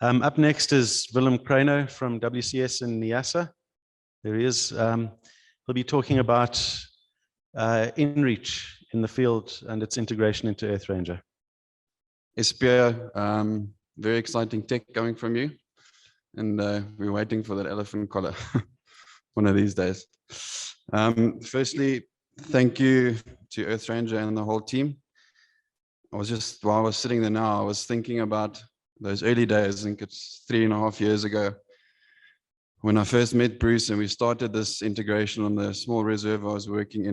Up next is Willem Krynauw from WCS in Niassa. There he is. He'll be talking about Inreach in the field and its integration into EarthRanger. Pierre, very exciting tech coming from you, and we're waiting for that elephant collar one of these days. Firstly, thank you to EarthRanger and the whole team. While I was sitting there now, I was thinking about those early days. I think it's 3.5 years ago when I first met Bruce and we started this integration on the small reserve I was working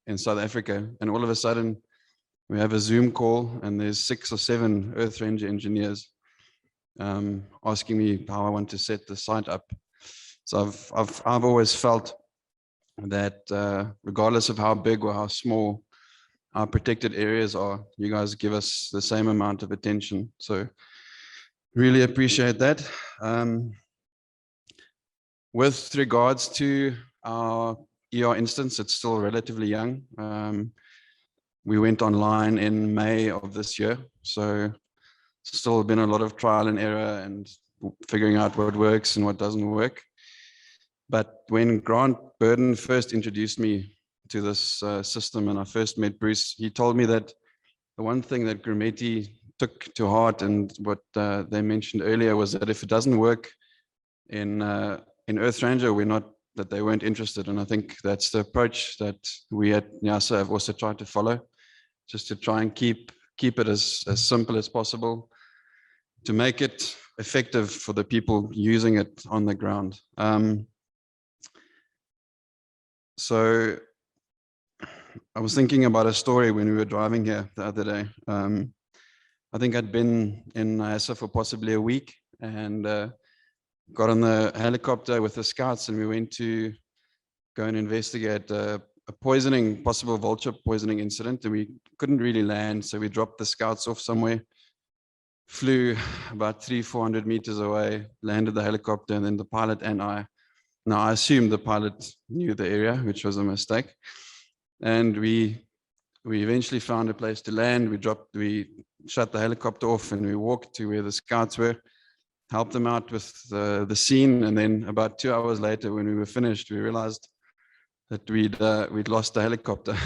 in South Africa. And all of a sudden we have a Zoom call and there's 6 or 7 EarthRanger engineers asking me how I want to set the site up. So I've always felt that regardless of how big or how small our protected areas are, you guys give us the same amount of attention. So really appreciate that. With regards to our ER instance, it's still relatively young. We went online in May of this year, so it's still been a lot of trial and error and figuring out what works and what doesn't work. But when Grant Burden first introduced me to this system and I first met Bruce, he told me that the one thing that Grumeti took to heart and what they mentioned earlier was that if it doesn't work in EarthRanger, they weren't interested. And I think that's the approach that we at Niassa have also tried to follow, just to try and keep it as simple as possible, to make it effective for the people using it on the ground. So I was thinking about a story when we were driving here the other day. I think I'd been in Naisa for possibly a week and got on the helicopter with the scouts and we went to go and investigate a possible vulture poisoning incident, and we couldn't really land, so we dropped the scouts off somewhere, flew about 300-400 meters away, landed the helicopter, and then the pilot and I assumed the pilot knew the area, which was a mistake, and we eventually found a place to land. We shut the helicopter off and we walked to where the scouts were, helped them out with the scene, and then about 2 hours later when we were finished, we realized that we'd lost the helicopter,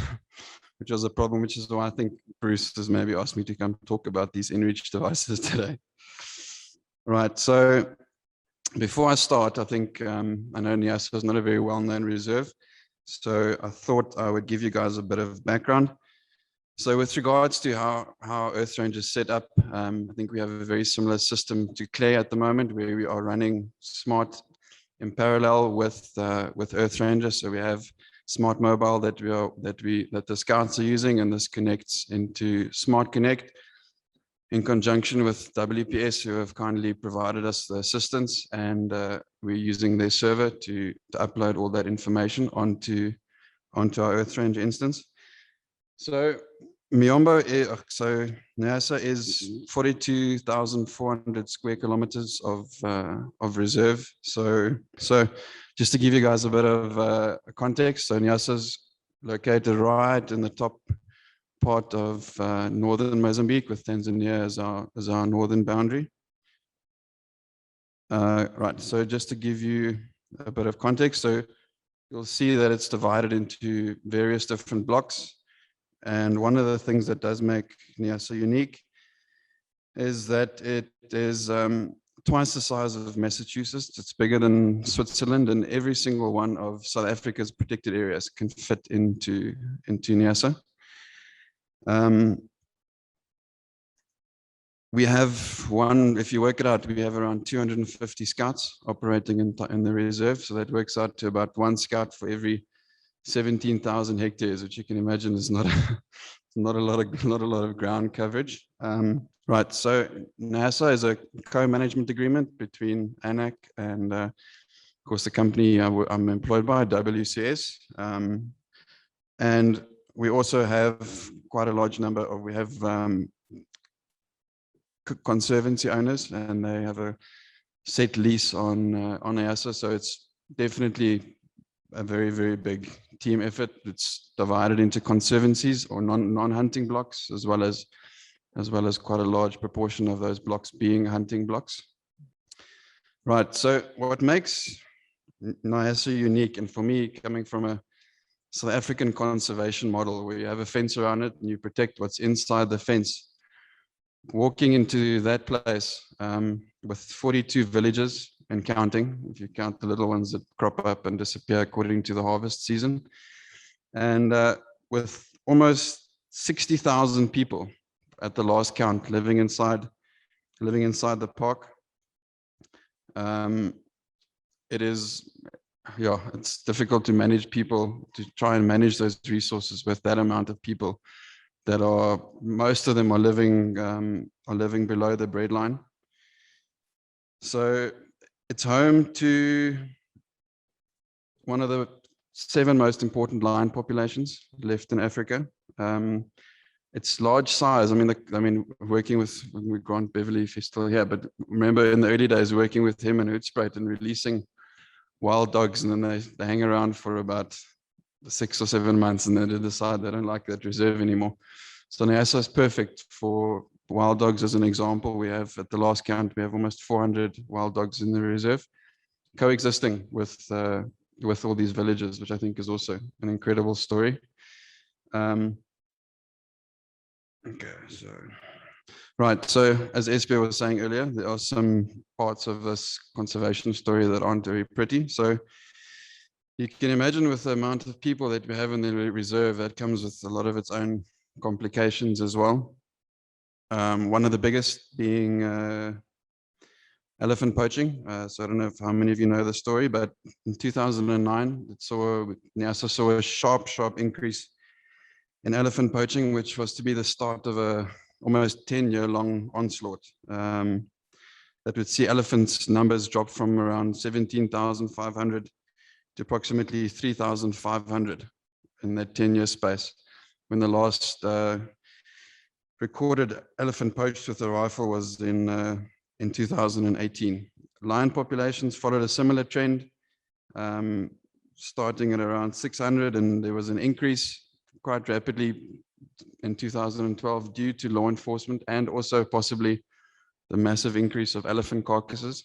which was a problem, which is why I think Bruce has maybe asked me to come talk about these Inreach devices today. Right, so before I start, I think I know Niassa is not a very well-known reserve, so I thought I would give you guys a bit of background. So with regards to how EarthRanger is set up, I think we have a very similar system to Clay at the moment, where we are running smart in parallel with EarthRanger. So we have smart mobile that the scouts are using, and this connects into Smart Connect in conjunction with WPS, who have kindly provided us the assistance, and we're using their server to upload all that information onto our EarthRanger instance. So Niassa is 42,400 square kilometers of reserve. So just to give you guys a bit of context, so Niassa is located right in the top part of northern Mozambique, with Tanzania as our northern boundary. Right, so just to give you a bit of context, so you'll see that it's divided into various different blocks. And one of the things that does make Niassa unique is that it is twice the size of Massachusetts. It's bigger than Switzerland, and every single one of South Africa's protected areas can fit into Niassa. We have if you work it out, we have around 250 scouts operating in the reserve. So that works out to about 1 scout for every 17,000 hectares, which you can imagine is not a lot of ground coverage. Right, so Naisa is a co-management agreement between ANAC and, of course, the company I'm employed by, WCS. And we also have quite a large number of, we have conservancy owners, and they have a set lease on Naisa, so it's definitely a very, very big team effort. It's divided into conservancies or non-hunting blocks, as well as quite a large proportion of those blocks being hunting blocks. Right. So what makes Niassa unique, and for me, coming from a South African conservation model where you have a fence around it and you protect what's inside the fence, walking into that place with 42 villages and counting, if you count the little ones that crop up and disappear according to the harvest season, and with almost 60,000 people at the last count living inside the park. It is, yeah, it's difficult to manage people, to try and manage those resources with that amount of people that are, most of them are living below the breadline. So it's home to one of the 7 most important lion populations left in Africa. It's large size. I mean, working with Grant Beverly, if he's still here, but remember in the early days working with him and Hoedspruit and releasing wild dogs, and then they hang around for about 6 or 7 months, and then they decide they don't like that reserve anymore. So Naisa is perfect for wild dogs. As an example, we have, at the last count, we have almost 400 wild dogs in the reserve, coexisting with all these villages, which I think is also an incredible story. Okay, so right. So as Espe was saying earlier, there are some parts of this conservation story that aren't very pretty. So you can imagine, with the amount of people that we have in the reserve, that comes with a lot of its own complications as well. One of the biggest being elephant poaching. So I don't know how many of you know the story, but in 2009, Niassa saw a sharp increase in elephant poaching, which was to be the start of a almost 10-year-long onslaught that would see elephants' numbers drop from around 17,500 to approximately 3,500 in that 10-year space, when the last recorded elephant poached with a rifle was in 2018. Lion populations followed a similar trend, starting at around 600, and there was an increase quite rapidly in 2012 due to law enforcement and also possibly the massive increase of elephant carcasses.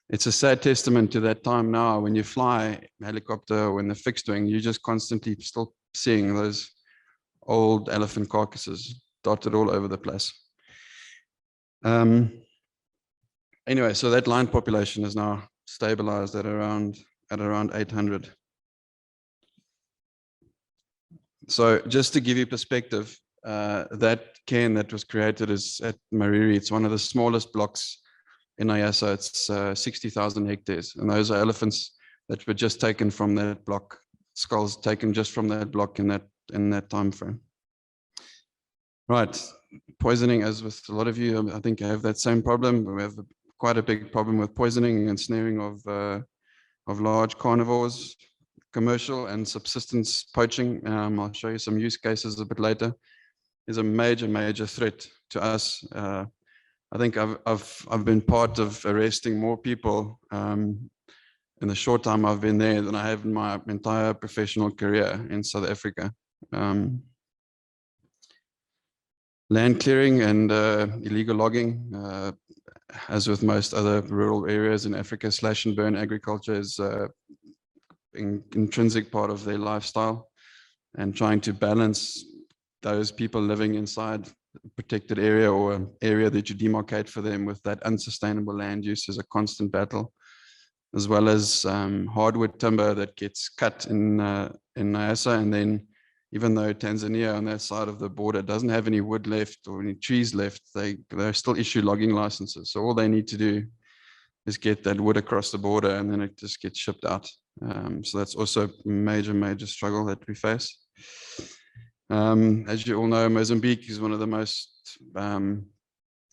It's a sad testament to that time now. When you fly helicopter or in the fixed wing, you're just constantly still seeing those old elephant carcasses dotted all over the place. Anyway, so that lion population is now stabilized at around 800. So just to give you perspective, that cairn that was created is at Mariri. It's one of the smallest blocks in Niassa. It's 60,000 hectares, and those are elephants that were just taken from that block, skulls taken just from that block in that time frame. Right, poisoning, as with a lot of you, I think I have that same problem. We have quite a big problem with poisoning and snaring of large carnivores. Commercial and subsistence poaching, I'll show you some use cases a bit later, is a major threat to us. I think I've been part of arresting more people in the short time I've been there than I have in my entire professional career in South Africa. Land clearing and illegal logging, as with most other rural areas in Africa, slash and burn agriculture is intrinsic part of their lifestyle, and trying to balance those people living inside a protected area or an area that you demarcate for them with that unsustainable land use is a constant battle, as well as hardwood timber that gets cut in Niassa, and then even though Tanzania on that side of the border doesn't have any wood left or any trees left, they still issue logging licenses. So all they need to do is get that wood across the border, and then it just gets shipped out. So that's also a major struggle that we face. As you all know, Mozambique is one of the most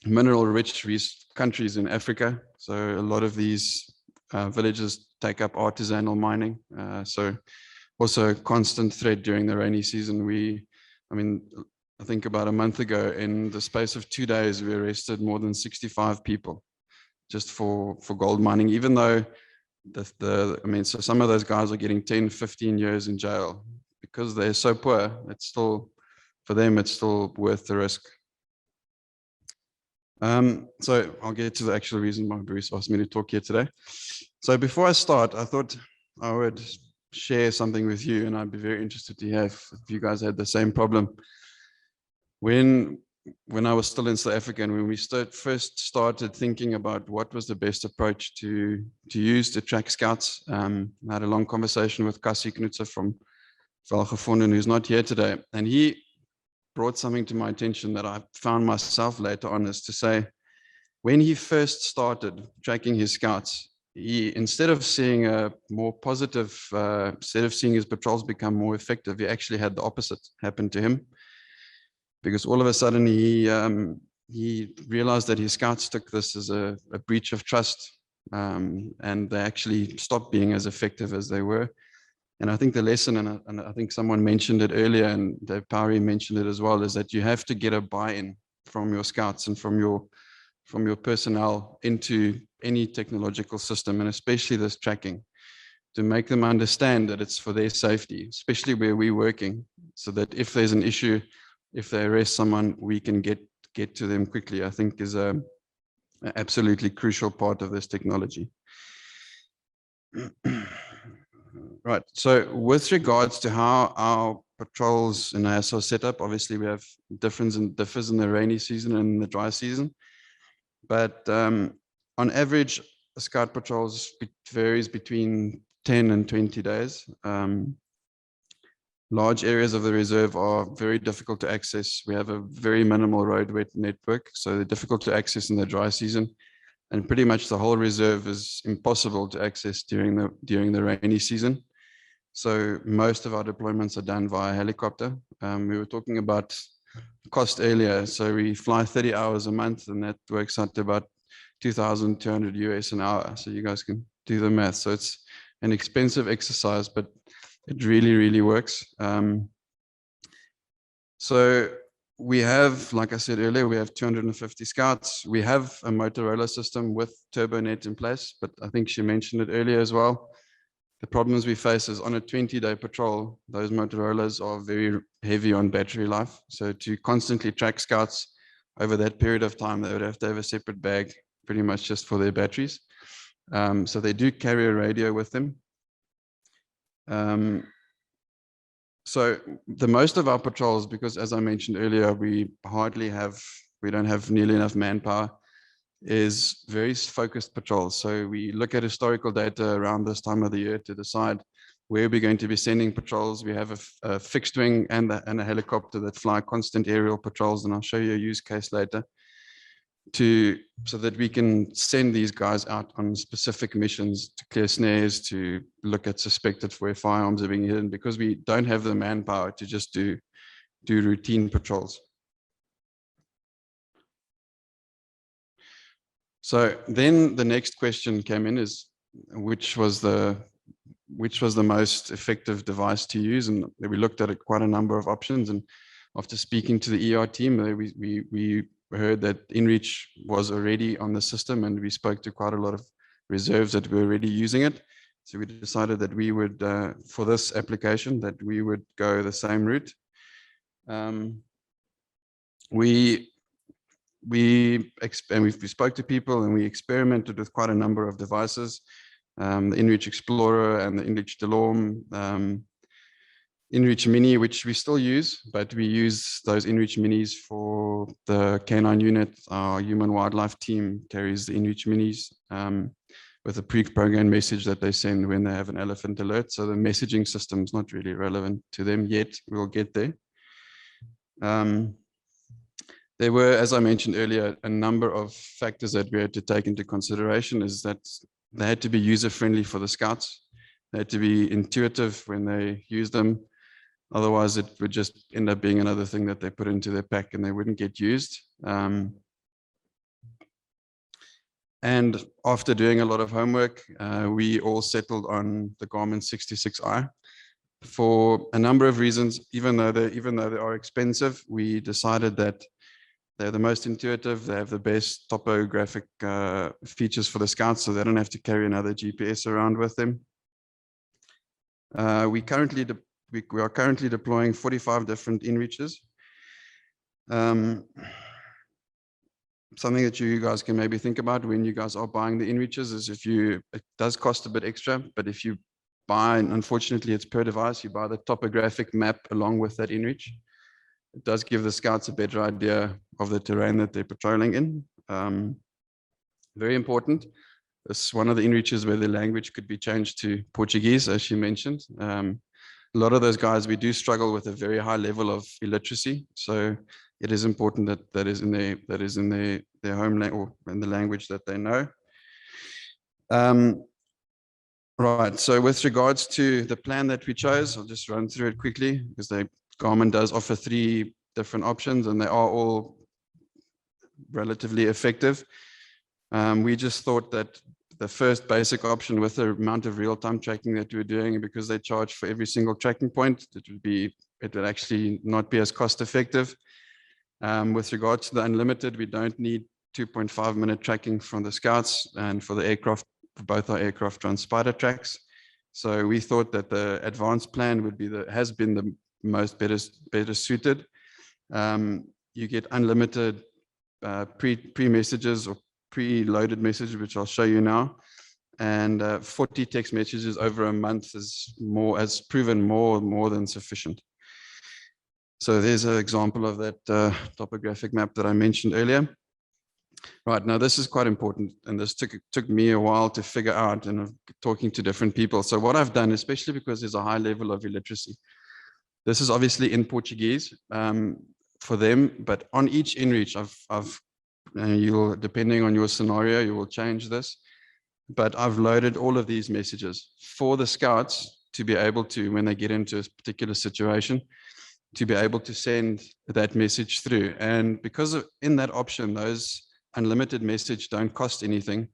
mineral-rich countries in Africa. So a lot of these villages take up artisanal mining. So also a constant threat during the rainy season. I think about a month ago, in the space of 2 days, we arrested more than 65 people just for gold mining, even though so some of those guys are getting 10, 15 years in jail because they're so poor. It's still, for them, it's still worth the risk. So I'll get to the actual reason why Bruce asked me to talk here today. So before I start, I thought I would share something with you, and I'd be very interested to hear if you guys had the same problem. When I was still in South Africa, and when we first started thinking about what was the best approach to use to track scouts, I had a long conversation with Cassie Knutzer from Valgevonden, who's not here today, and he brought something to my attention that I found myself later on, is to say, when he first started tracking his scouts, he, instead of seeing a more positive, instead of seeing his patrols become more effective, he actually had the opposite happen to him. Because all of a sudden he realized that his scouts took this as a breach of trust, and they actually stopped being as effective as they were. And I think the lesson, and I think someone mentioned it earlier, and Dave Powery mentioned it as well, is that you have to get a buy-in from your scouts and from your personnel into any technological system, and especially this tracking, to make them understand that it's for their safety, especially where we're working, so that if there's an issue, if they arrest someone, we can get to them quickly, I think is an absolutely crucial part of this technology. Right, so with regards to how our patrols in Naisa are set up, obviously we have differs in the rainy season and the dry season. But on average, a scout patrols varies between 10 and 20 days. Large areas of the reserve are very difficult to access. We have a very minimal road network, so they're difficult to access in the dry season. And pretty much the whole reserve is impossible to access during the rainy season. So most of our deployments are done via helicopter. We were talking about cost earlier. So we fly 30 hours a month, and that works out to about 2,200 US an hour. So you guys can do the math. So it's an expensive exercise, but it really, really works. So we have, like I said earlier, we have 250 scouts. We have a Motorola system with TurboNet in place, but I think she mentioned it earlier as well. The problems we face is on a 20-day patrol, those Motorolas are very heavy on battery life. So to constantly track scouts over that period of time, they would have to have a separate bag pretty much just for their batteries. So they do carry a radio with them. So the most of our patrols, because as I mentioned earlier, we don't have nearly enough manpower, is very focused patrols. So we look at historical data around this time of the year to decide where we're going to be sending patrols. We have a fixed wing and a helicopter that fly constant aerial patrols, and I'll show you a use case later, so that we can send these guys out on specific missions to clear snares, to look at suspected where firearms are being hidden, because we don't have the manpower to just do routine patrols. So then the next question came in, is which was the most effective device to use, and we looked at quite a number of options. And after speaking to the ER team, we heard that Inreach was already on the system, and we spoke to quite a lot of reserves that were already using it. So we decided that we would, for this application, that we would go the same route. We spoke to people, and we experimented with quite a number of devices, the Inreach Explorer and the Inreach Delorme, Inreach Mini, which we still use, but we use those Inreach Minis for the canine unit. Our human wildlife team carries the Inreach Minis with a pre-programmed message that they send when they have an elephant alert. So the messaging system is not really relevant to them yet. We'll get there. There were, as I mentioned earlier, a number of factors that we had to take into consideration. Is that they had to be user-friendly for the scouts. They had to be intuitive when they use them. Otherwise, it would just end up being another thing that they put into their pack and they wouldn't get used. And after doing a lot of homework, we all settled on the Garmin 66i. For a number of reasons, even though they are expensive, we decided that they're the most intuitive. They have the best topographic features for the scouts, so they don't have to carry another GPS around with them. We are currently deploying 45 different Inreaches. something that you guys can maybe think about when you guys are buying the Inreaches is it does cost a bit extra, but if you buy, and unfortunately it's per device, you buy the topographic map along with that Inreach. It does give the scouts a better idea of the terrain that they're patrolling in. Very important. This is one of the Inreaches where the language could be changed to Portuguese, as she mentioned. A lot of those guys, we do struggle with a very high level of illiteracy. So it is important that that is in their home language or in the language that they know. Right. So with regards to the plan that we chose, I'll just run through it quickly because Garmin does offer 3 different options and they are all relatively effective. We just thought that the first basic option with the amount of real-time tracking that we're doing, because they charge for every single tracking point, it would actually not be as cost effective. With regards to the unlimited, we don't need 2.5-minute tracking from the scouts, and for the aircraft, for both our aircraft run spider tracks. So we thought that the advanced plan would be has been the most better suited. You get unlimited pre-messages or pre-loaded messages, which I'll show you now. And 40 text messages over a month has proven more than sufficient. So there's an example of that topographic map that I mentioned earlier. Right, now this is quite important, and this took me a while to figure out, and talking to different people. So what I've done, especially because there's a high level of illiteracy, this is obviously in Portuguese for them, but on each Inreach, you'll, depending on your scenario, you will change this. But I've loaded all of these messages for the scouts to be able to, when they get into a particular situation, to be able to send that message through. And because in that option, those unlimited message don't cost anything,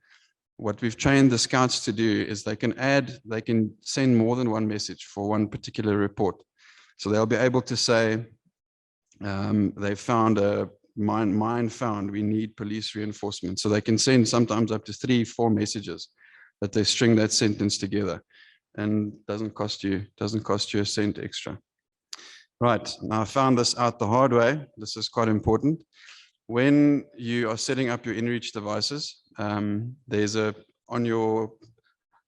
what we've trained the scouts to do is they can send more than one message for one particular report. So they'll be able to say, they found a mine found, we need police reinforcement. So they can send sometimes up to 3-4 messages that they string that sentence together, and doesn't cost you a cent extra. Right, now I found this out the hard way. This is quite important. When you are setting up your Inreach devices, there's on your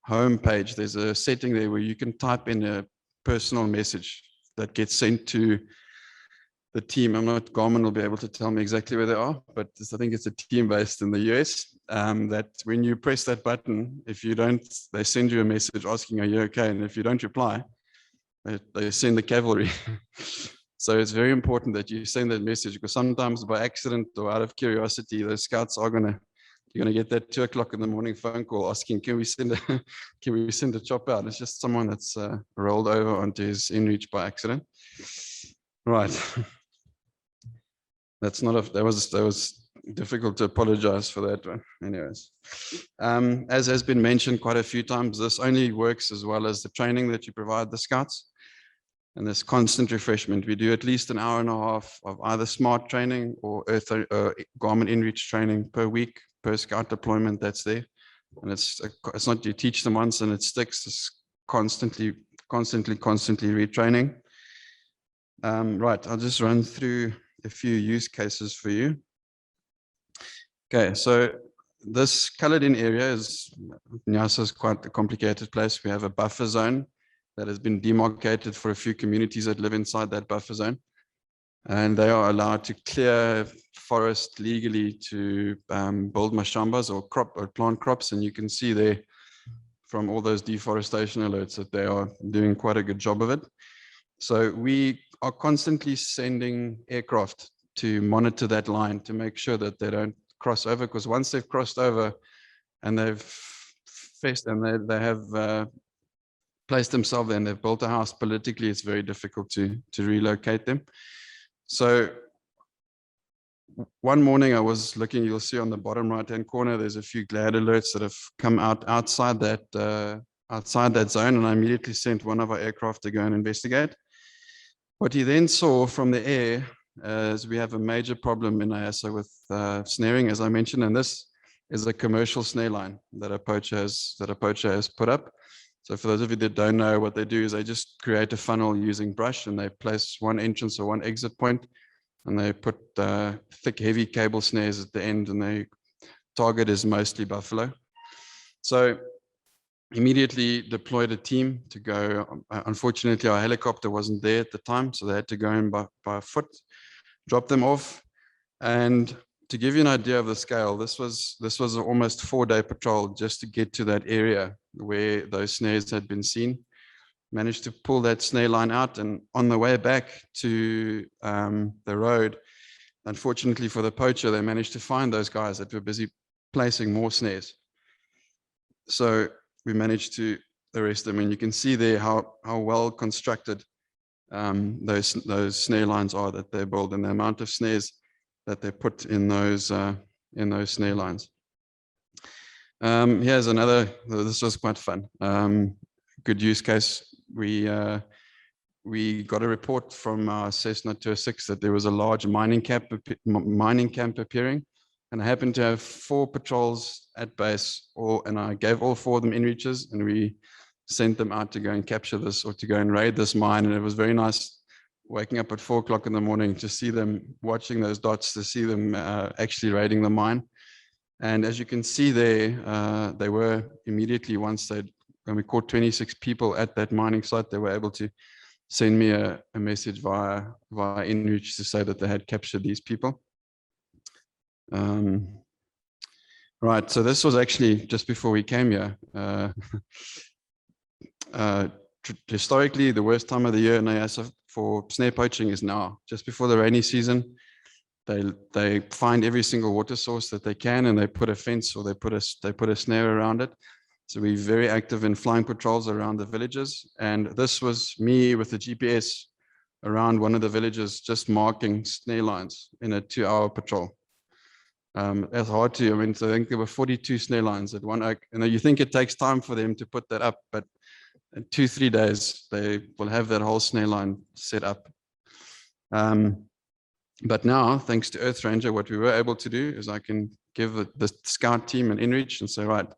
home page, there's a setting there where you can type in a personal message that gets sent to the team. Garmin will be able to tell me exactly where they are, but I think it's a team based in the US, that when you press that button, if you don't, they send you a message asking, are you okay? And if you don't reply, they send the cavalry. So it's very important that you send that message, because sometimes by accident or out of curiosity, the scouts you're gonna get that 2 o'clock in the morning phone call asking, can we send a chop out? It's just someone that's rolled over onto his Inreach by accident. Right. That was difficult to apologize for that one. Anyways, as has been mentioned quite a few times, this only works as well as the training that you provide the scouts. And this constant refreshment. We do at least an hour and a half of either smart training or Garmin Inreach training per week, per scout deployment that's there. And it's not you teach them once and it sticks, it's constantly retraining. Right, I'll just run through a few use cases for you. Okay, so this colored in area Niassa is quite a complicated place. We have a buffer zone that has been demarcated for a few communities that live inside that buffer zone. And they are allowed to clear forest legally to build mashambas or plant crops. And you can see there from all those deforestation alerts that they are doing quite a good job of it. So we are constantly sending aircraft to monitor that line to make sure that they don't cross over, because once they've crossed over and they've they have placed themselves there and they've built a house, politically it's very difficult to relocate them. So one morning I was looking, you'll see on the bottom right hand corner there's a few glad alerts that have come out outside that zone, and I immediately sent one of our aircraft to go and investigate. What he then saw from the air is we have a major problem in Naisa with snaring, as I mentioned, and this is a commercial snare line that a poacher has put up. So for those of you that don't know, what they do is they just create a funnel using brush, and they place one entrance or one exit point, and they put thick, heavy cable snares at the end, and their target is mostly buffalo. So immediately deployed a team to go. Unfortunately, our helicopter wasn't there at the time, so they had to go in by foot, drop them off. And to give you an idea of the scale, this was an almost 4-day patrol just to get to that area where those snares had been seen. Managed to pull that snare line out, and on the way back to the road, unfortunately for the poacher, they managed to find those guys that were busy placing more snares. So we managed to arrest them, and you can see there how well constructed those snare lines are that they build, and the amount of snares that they put in those snare lines. Here's another. This was quite fun. Good use case. We got a report from our Cessna 206 that there was a large mining camp appearing, and I happened to have 4 patrols at base, and I gave all 4 of them Inreaches, and we sent them out to go and capture this, or to go and raid this mine. And it was very nice waking up at 4 o'clock in the morning to see them watching those dots, to see them actually raiding the mine. And as you can see there, they were immediately, when we caught 26 people at that mining site, they were able to send me a message via Inreach to say that they had captured these people. Right, so this was actually just before we came here. Historically, the worst time of the year in Niassa for snare poaching is now, just before the rainy season. They find every single water source that they can, and they put a fence, or they put a snare around it. So we're very active in flying patrols around the villages. And this was me with the GPS around one of the villages, just marking snare lines in a 2-hour patrol. It's hard to, I think there were 42 snare lines at one oak. And you think it takes time for them to put that up, but in 2-3 days, they will have that whole snare line set up. But now, thanks to EarthRanger, what we were able to do is I can give the scout team an Inreach and say, right,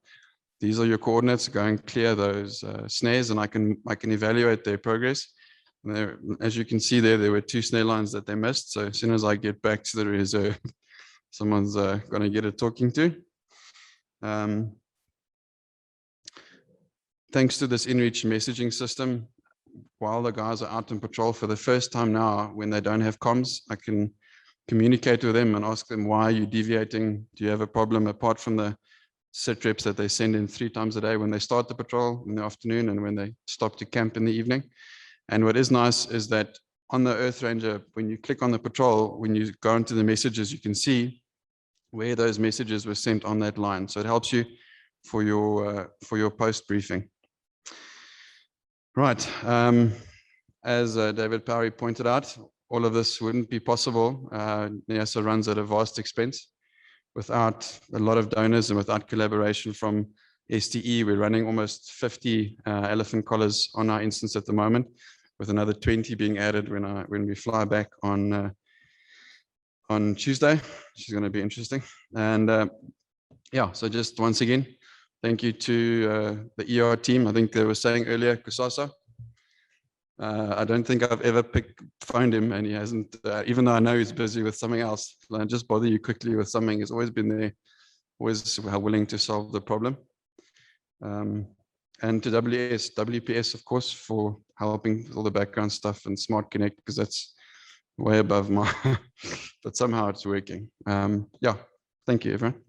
these are your coordinates, go and clear those snares, and I can evaluate their progress. And there, as you can see there were 2 snare lines that they missed. So as soon as I get back to the reserve, someone's going to get a talking to. Thanks to this Inreach messaging system, while the guys are out on patrol for the first time now, when they don't have comms, I can communicate with them and ask them, why are you deviating? Do you have a problem, apart from the set reps that they send in 3 times a day when they start the patrol in the afternoon and when they stop to camp in the evening? And what is nice is that on the EarthRanger, when you click on the patrol, when you go into the messages, you can see where those messages were sent on that line. So it helps you for your post briefing. Right. As David Powery pointed out, all of this wouldn't be possible. Niassa runs at a vast expense. Without a lot of donors and without collaboration from STE, we're running almost 50 elephant collars on our instance at the moment, with another 20 being added when we fly back on Tuesday, which is going to be interesting. And yeah, so just once again, thank you to the ER team. I think they were saying earlier, Kusasa. I don't think I've ever phoned him, and he hasn't, even though I know he's busy with something else. I'll just bother you quickly with something. He's always been there, always willing to solve the problem. And to WPS, of course, for helping with all the background stuff, and Smart Connect, because that's way above my, but somehow it's working. Yeah, thank you, everyone.